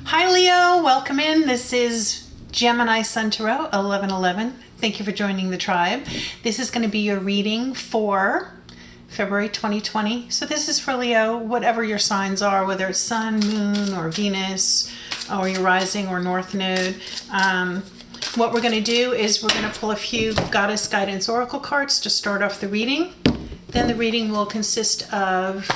Hi Leo, welcome in. This is Gemini Sun Tarot 1111. Thank you for joining the tribe. This is going to be your reading for February 2020. So this is for Leo, whatever your signs are, whether it's Sun, Moon, or Venus, or your rising or North Node. What we're going to do is we're going to pull a few Goddess Guidance Oracle cards to start off the reading. Then the reading will consist of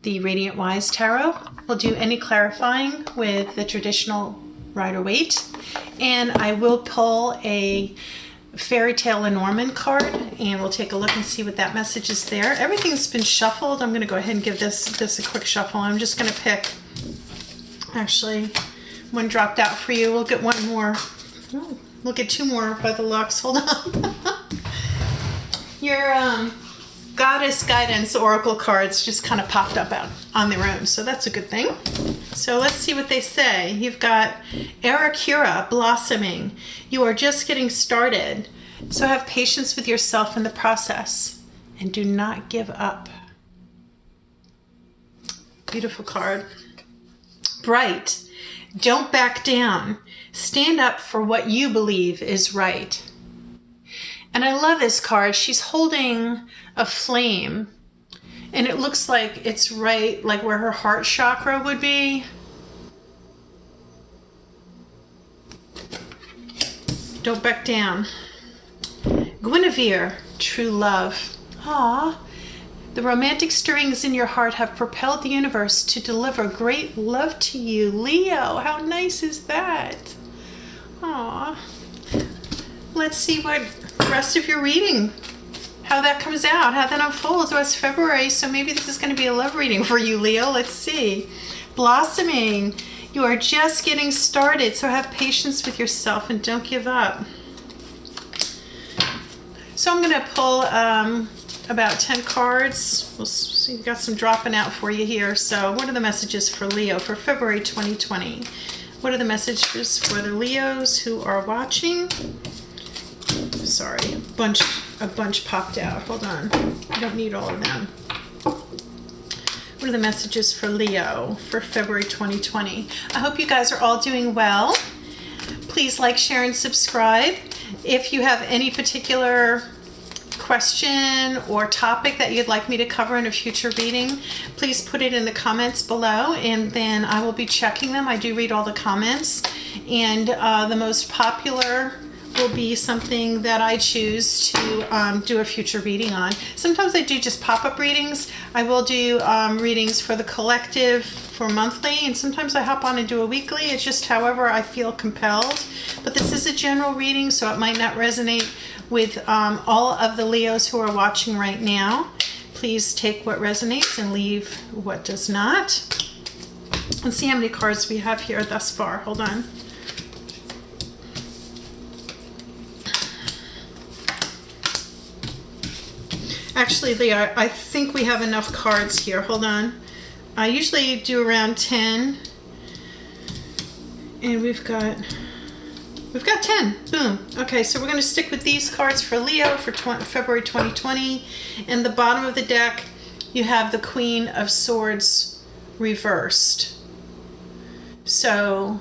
the Radiant Wise Tarot. We'll do any clarifying with the traditional Rider-Waite. And I will pull a Fairy Tale Lenormand card, and we'll take a look and see what that message is there. Everything's been shuffled. I'm going to go ahead and give this a quick shuffle. I'm just going to pick, actually, one dropped out for you. We'll get one more. Oh, we'll get two more by the looks. Hold on. Your Goddess Guidance Oracle cards just kind of popped up out on their own, so that's a good thing. So let's see what they say. You've got Arakura, blossoming. You are just getting started, so have patience with yourself in the process and do not give up. Beautiful card. Bright, don't back down. Stand up for what you believe is right. And I love this card. She's holding a flame, and it looks like it's right like where her heart chakra would be. Don't back down. Guinevere, true love. Ah, the romantic stirrings in your heart have propelled the universe to deliver great love to you. Leo, how nice is that? Ah, let's see what the rest of your reading, how that comes out, how that unfolds. Well, it's February, so maybe this is going to be a love reading for you, Leo. Let's see. Blossoming. You are just getting started, so have patience with yourself and don't give up. So I'm going to pull about 10 cards. We'll see, we've got some dropping out for you here. So what are the messages for Leo for February 2020? What are the messages for the Leos who are watching? Sorry, a bunch popped out. Hold on. I don't need all of them. What are the messages for Leo for February 2020? I hope you guys are all doing well. Please like, share, and subscribe. If you have any particular question or topic that you'd like me to cover in a future reading, please put it in the comments below, and then I will be checking them. I do read all the comments, and the most popular will be something that I choose to do a future reading on. Sometimes I do just pop-up readings. I will do readings for the collective for monthly, and sometimes I hop on and do a weekly. It's just however I feel compelled. But this is a general reading, so it might not resonate with all of the Leos who are watching right now. Please take what resonates and leave what does not. Let's see how many cards we have here thus far. Hold on. Actually, Leo, I think we have enough cards here. Hold on. I usually do around 10. And we've got 10. Boom. Okay, so we're going to stick with these cards for Leo for February 2020. In the bottom of the deck, you have the Queen of Swords reversed. So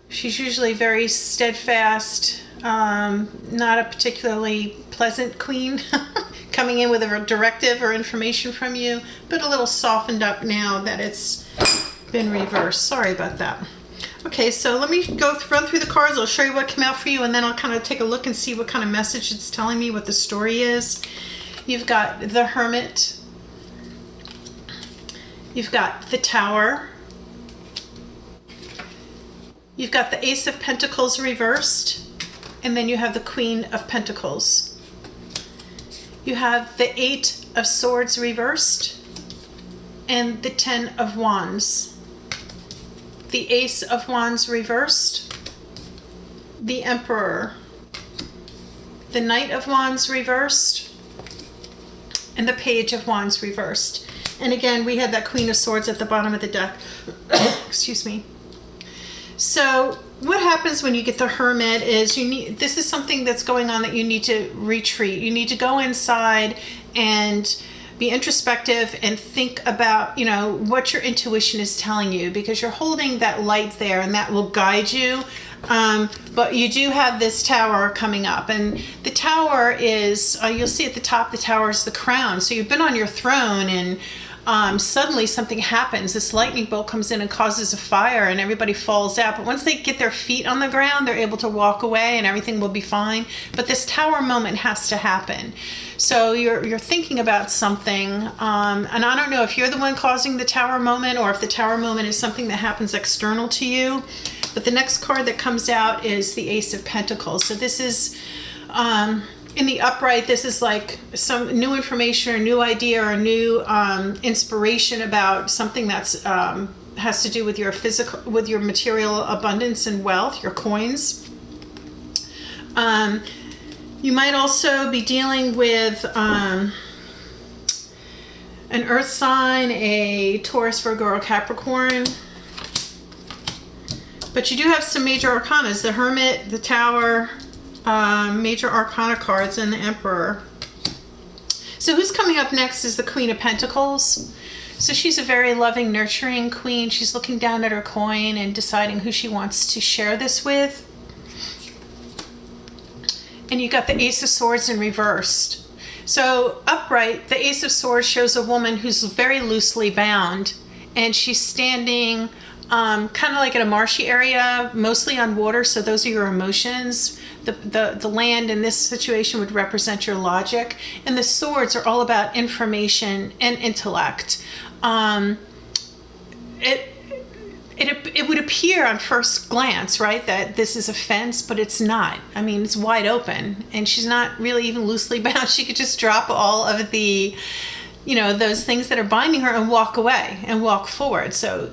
she's usually very steadfast, not a particularly pleasant queen. Coming in with a directive or information from you, but a little softened up now that it's been reversed. Sorry about that. Okay, so let me run through the cards. I'll show you what came out for you, and then I'll kind of take a look and see what kind of message it's telling me, what the story is. You've got the Hermit. You've got the Tower. You've got the Ace of Pentacles reversed, and then you have the Queen of Pentacles. You have the 8 of Swords reversed and the 10 of Wands. The Ace of Wands reversed, the Emperor, the Knight of Wands reversed, and the Page of Wands reversed. And again, we had that Queen of Swords at the bottom of the deck. Excuse me. So what happens when you get the Hermit is this is something that's going on that you need to retreat. You need to go inside and be introspective and think about, what your intuition is telling you, because you're holding that light there and that will guide you. But you do have this tower coming up, and the tower is, you'll see at the top, the tower is the crown. So you've been on your throne, and suddenly something happens. This lightning bolt comes in and causes a fire, and everybody falls out. But once they get their feet on the ground, they're able to walk away and everything will be fine. But this tower moment has to happen. So you're thinking about something, and I don't know if you're the one causing the tower moment or if the tower moment is something that happens external to you. But the next card that comes out is the Ace of Pentacles. So this is, in the upright, this is like some new information or new idea or new inspiration about something that's has to do with your with your material abundance and wealth, your coins. You might also be dealing with an earth sign, a Taurus, Virgo, or Capricorn. But you do have some major arcanas, the Hermit, the Tower, major arcana cards, and the Emperor. So who's coming up next is the Queen of Pentacles. So she's a very loving, nurturing queen. She's looking down at her coin and deciding who she wants to share this with. And you got the Ace of Swords in reversed. So upright, the Ace of Swords shows a woman who's very loosely bound, and she's standing kind of like in a marshy area, mostly on water. So those are your emotions. The land in this situation would represent your logic, and the swords are all about information and intellect. It would appear on first glance, right, that this is a fence, but it's not. I mean, it's wide open, and she's not really even loosely bound. She could just drop all of the, those things that are binding her and walk away and walk forward. So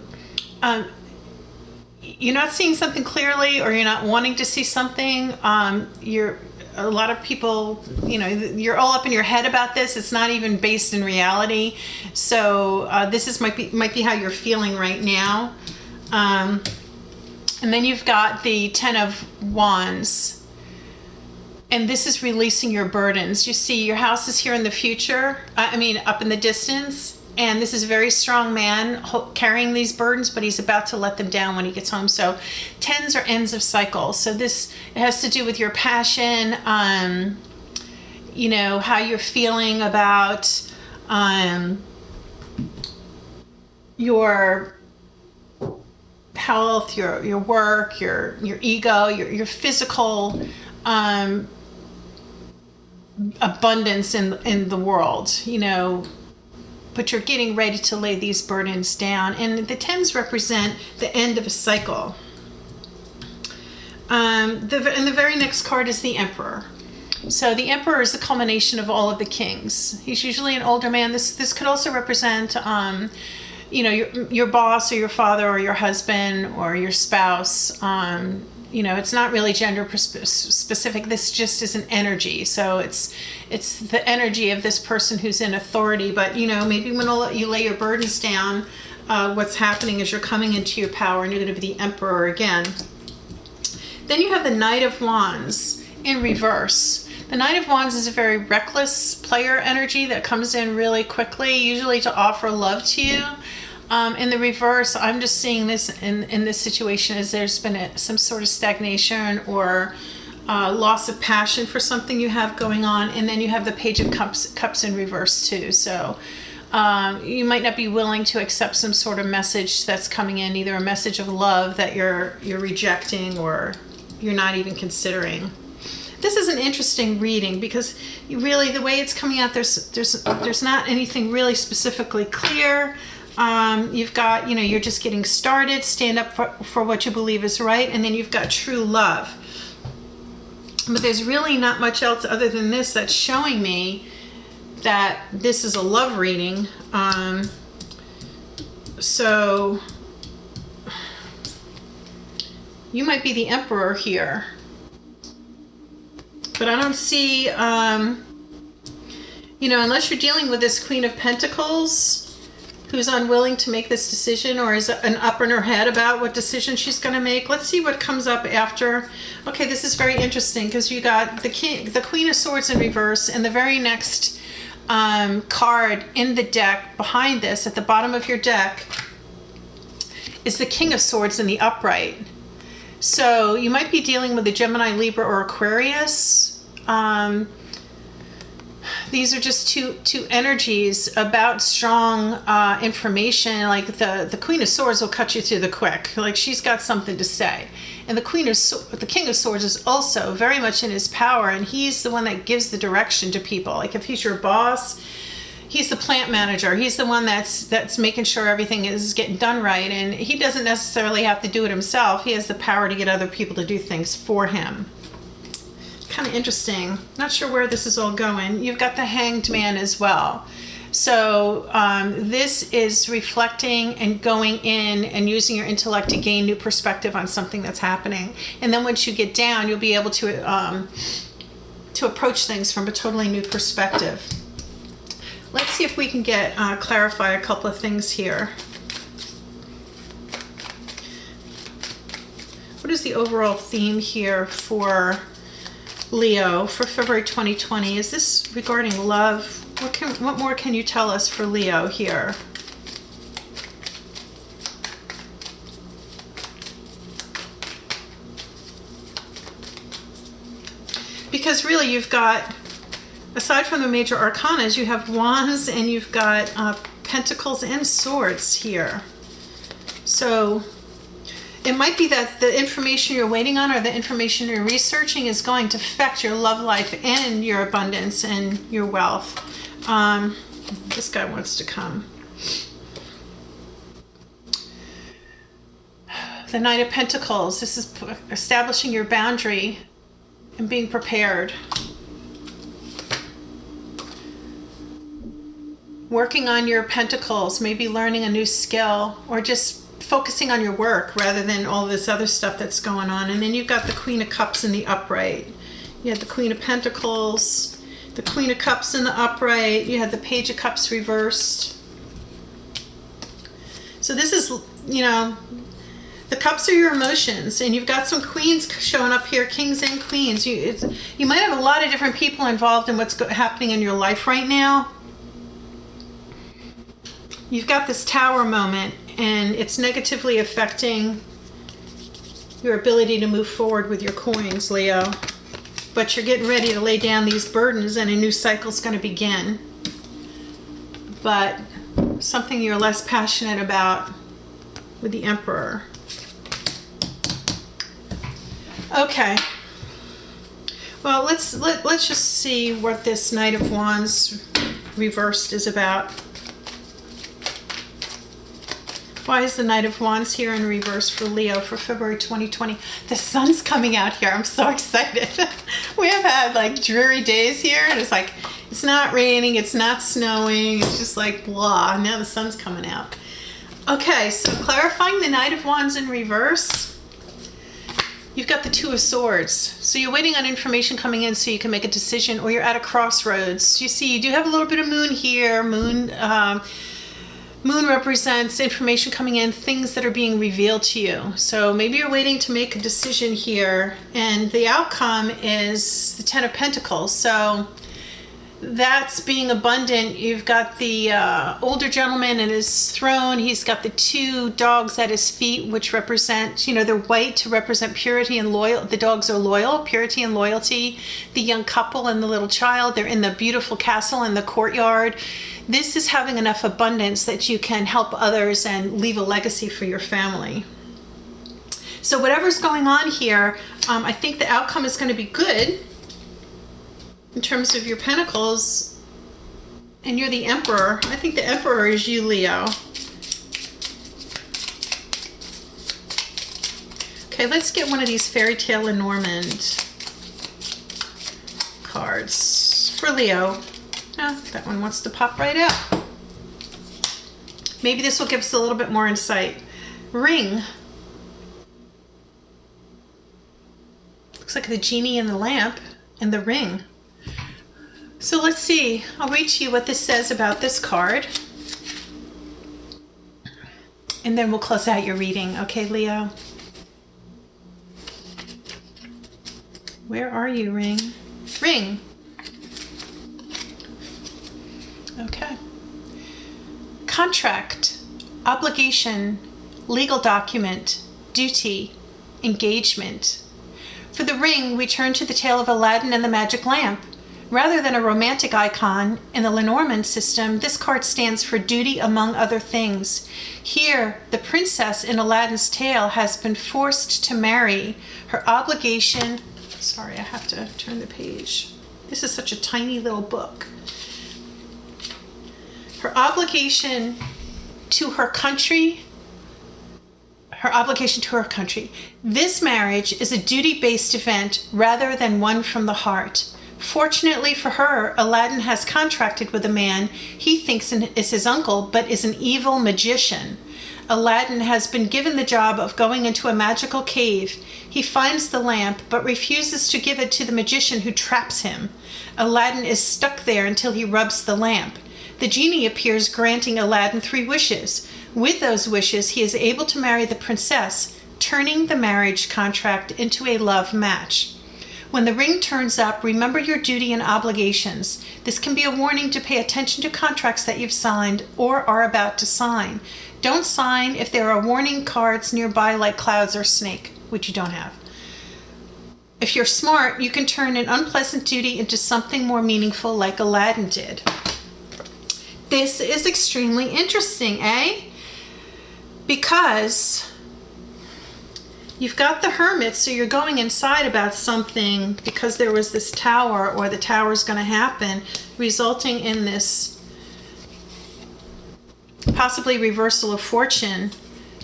you're not seeing something clearly, or you're not wanting to see something. A lot of people, you're all up in your head about this. It's not even based in reality. So this might be how you're feeling right now. And then you've got the Ten of Wands, and this is releasing your burdens. You see, your house is here in the future. Up in the distance. And this is a very strong man carrying these burdens, but he's about to let them down when he gets home. So tens are ends of cycles. So it has to do with your passion, how you're feeling about your health, your work, your ego, your physical abundance in the world, but you're getting ready to lay these burdens down. And the tens represent the end of a cycle. And the very next card is the Emperor. So the Emperor is the culmination of all of the kings. He's usually an older man. This could also represent, your boss or your father or your husband or your spouse. It's not really gender specific. This just is an energy. So it's the energy of this person who's in authority. But, maybe when you lay your burdens down, what's happening is you're coming into your power, and you're going to be the Emperor again. Then you have the Knight of Wands in reverse. The Knight of Wands is a very reckless player energy that comes in really quickly, usually to offer love to you. In the reverse, I'm just seeing this in this situation as there's been some sort of stagnation or loss of passion for something you have going on. And then you have the Page of Cups in reverse too. So you might not be willing to accept some sort of message that's coming in, either a message of love that you're rejecting or you're not even considering. This is an interesting reading because really the way it's coming out, there's not anything really specifically clear. You've got, you're just getting started, stand up for what you believe is right, and then you've got true love. But there's really not much else other than this that's showing me that this is a love reading. So you might be the Emperor here. But I don't see, unless you're dealing with this Queen of Pentacles, who's unwilling to make this decision or is an up in her head about what decision she's going to make. Let's see what comes up after. Okay, this is very interesting because you got the Queen of Swords in reverse, and the very next card in the deck behind this at the bottom of your deck is the King of Swords in the upright. So you might be dealing with a Gemini, Libra, or Aquarius. These are just two energies about strong information. Like the Queen of Swords will cut you through the quick. Like she's got something to say. And the King of Swords is also very much in his power, and he's the one that gives the direction to people. Like if he's your boss, he's the plant manager. He's the one that's making sure everything is getting done right, and he doesn't necessarily have to do it himself. He has the power to get other people to do things for him. Kind of interesting. Not sure where this is all going. You've got the Hanged Man as well. So this is reflecting and going in and using your intellect to gain new perspective on something that's happening. And then once you get down, you'll be able to approach things from a totally new perspective. Let's see if we can clarify a couple of things here. What is the overall theme here for Leo for February 2020? Is this regarding love? What more can you tell us for Leo here? Because really you've got, aside from the major arcanas, you have wands and you've got pentacles and swords here. So it might be that the information you're waiting on or the information you're researching is going to affect your love life and your abundance and your wealth. This guy wants to come. The Knight of Pentacles. This is establishing your boundary and being prepared. Working on your pentacles, maybe learning a new skill, or just focusing on your work rather than all this other stuff that's going on. And then you've got the Queen of Cups in the upright. You have the Queen of Pentacles, the Queen of Cups in the upright. You have the Page of Cups reversed. So this is, the cups are your emotions, and you've got some queens showing up here, kings and queens. You might have a lot of different people involved in what's happening in your life right now. You've got this Tower moment, and it's negatively affecting your ability to move forward with your coins, Leo. But you're getting ready to lay down these burdens, and a new cycle's going to begin. But something you're less passionate about with the Emperor. Okay. Well, let's just see what this Knight of Wands reversed is about. Why is the Knight of Wands here in reverse for Leo for February 2020? The sun's coming out here. I'm so excited. We have had like dreary days here, and it's like, it's not raining, it's not snowing, it's just like blah. Now the sun's coming out. Okay, so clarifying the Knight of Wands in reverse, you've got the Two of Swords. So you're waiting on information coming in so you can make a decision, or you're at a crossroads. You see, you do have a little bit of moon here. Moon represents information coming in, things that are being revealed to you. So maybe you're waiting to make a decision here, and the outcome is the Ten of Pentacles. So that's being abundant. You've got the older gentleman in his throne. He's got the two dogs at his feet, which represent, they're white to represent purity and loyal. The dogs are loyal, purity and loyalty. The young couple and the little child, they're in the beautiful castle in the courtyard. This is having enough abundance that you can help others and leave a legacy for your family. So whatever's going on here, I think the outcome is going to be good in terms of your pentacles, and you're the Emperor. I think the Emperor is you, Leo. Okay, let's get one of these Fairy Tale Lenormand cards for Leo. Oh, that one wants to pop right out. Maybe this will give us a little bit more insight. Ring. Looks like the genie in the lamp and the ring. So let's see. I'll read to you what this says about this card. And then we'll close out your reading. Okay, Leo? Where are you, Ring? Ring. Okay. Contract, obligation, legal document, duty, engagement. For the ring, we turn to the tale of Aladdin and the magic lamp. Rather than a romantic icon, in the Lenormand system, this card stands for duty among other things. Here, the princess in Aladdin's tale has been forced to marry. Her obligation... Sorry, I have to turn the page. This is such a tiny little book. Her obligation to her country... Her obligation to her country. This marriage is a duty-based event rather than one from the heart. Fortunately for her, Aladdin has contracted with a man he thinks is his uncle, but is an evil magician. Aladdin has been given the job of going into a magical cave. He finds the lamp, but refuses to give it to the magician who traps him. Aladdin is stuck there until he rubs the lamp. The genie appears, granting Aladdin 3 wishes. With those wishes, he is able to marry the princess, turning the marriage contract into a love match. When the ring turns up, remember your duty and obligations. This can be a warning to pay attention to contracts that you've signed or are about to sign. Don't sign if there are warning cards nearby like clouds or snake, which you don't have. If you're smart, you can turn an unpleasant duty into something more meaningful like Aladdin did. This is extremely interesting, eh? Because you've got the hermit, so you're going inside about something because there was this tower, or the tower's going to happen, resulting in this possibly reversal of fortune.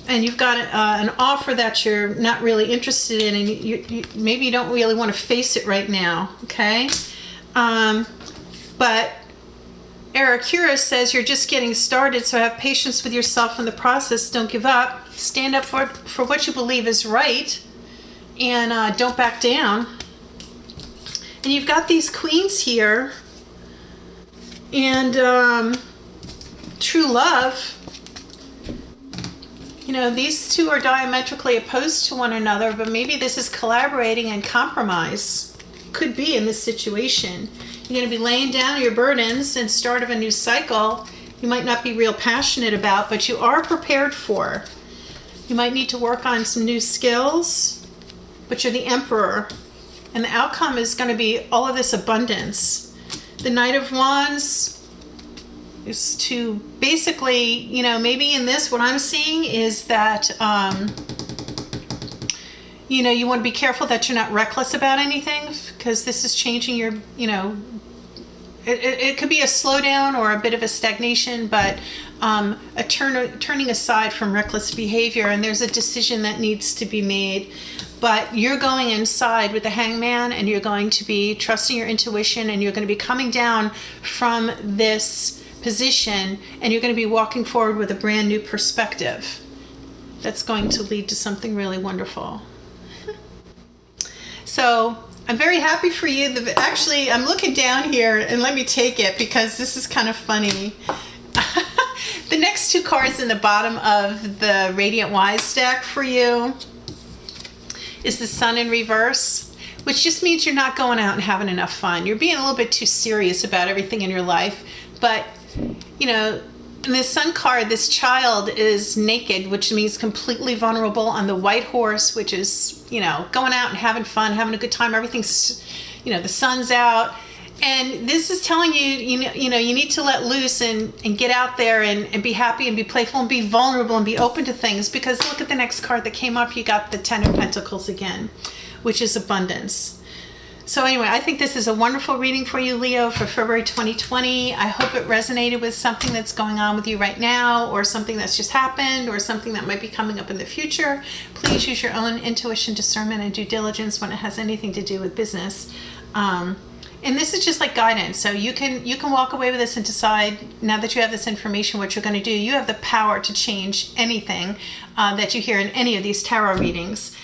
And you've got an offer that you're not really interested in, and you maybe you don't really want to face it right now, okay? But Aracura says you're just getting started, so have patience with yourself in the process. Don't give up. Stand up for what you believe is right, and don't back down. And you've got these queens here, and true love. You know, these two are diametrically opposed to one another, but maybe this is collaborating and compromise. Could be in this situation. You're going to be laying down your burdens and start of a new cycle you might not be real passionate about, but you are prepared for. You might need to work on some new skills, but you're the emperor. And the outcome is going to be all of this abundance. The Knight of Wands is to basically, you know, maybe in this, what I'm seeing is that, you know, you want to be careful that you're not reckless about anything, because this is changing your, you know, it could be a slowdown or a bit of a stagnation, but turning aside from reckless behavior, and there's a decision that needs to be made. But you're going inside with the Hangman, and you're going to be trusting your intuition, and you're going to be coming down from this position, and you're going to be walking forward with a brand new perspective that's going to lead to something really wonderful. So I'm very happy for you. Actually, I'm looking down here, and let me take it because this is kind of funny. The next 2 cards in the bottom of the Radiant Wise deck for you is the Sun in reverse, which just means you're not going out and having enough fun. You're being a little bit too serious about everything in your life. But, you know, in the Sun card, this child is naked, which means completely vulnerable, on the white horse, which is, you know, going out and having fun, having a good time. Everything's, you know, the sun's out. And this is telling you, you know, you need to let loose and get out there and be happy and be playful and be vulnerable and be open to things. Because look at the next card that came up. You got the 10 of Pentacles again, which is abundance. So anyway, I think this is a wonderful reading for you, Leo, for February 2020. I hope it resonated with something that's going on with you right now, or something that's just happened, or something that might be coming up in the future. Please use your own intuition, discernment, and due diligence when it has anything to do with business. And this is just like guidance. So you can walk away with this and decide, now that you have this information, what you're going to do. You have the power to change anything that you hear in any of these tarot readings.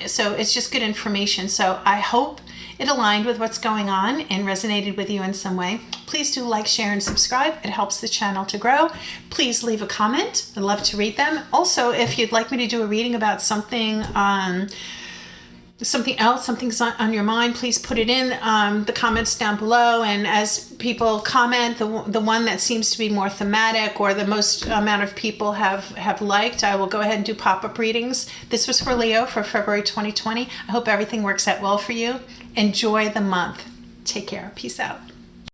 So it's just good information. So I hope it aligned with what's going on and resonated with you in some way. Please do like, share, and subscribe. It helps the channel to grow. Please leave a comment. I'd love to read them. Also, if you'd like me to do a reading about something something else, something's on your mind, please put it in the comments down below. And as people comment, the one that seems to be more thematic or the most amount of people have liked, I will go ahead and do pop-up readings. This was for Leo for February 2020. I hope everything works out well for you. Enjoy the month. Take care. Peace out.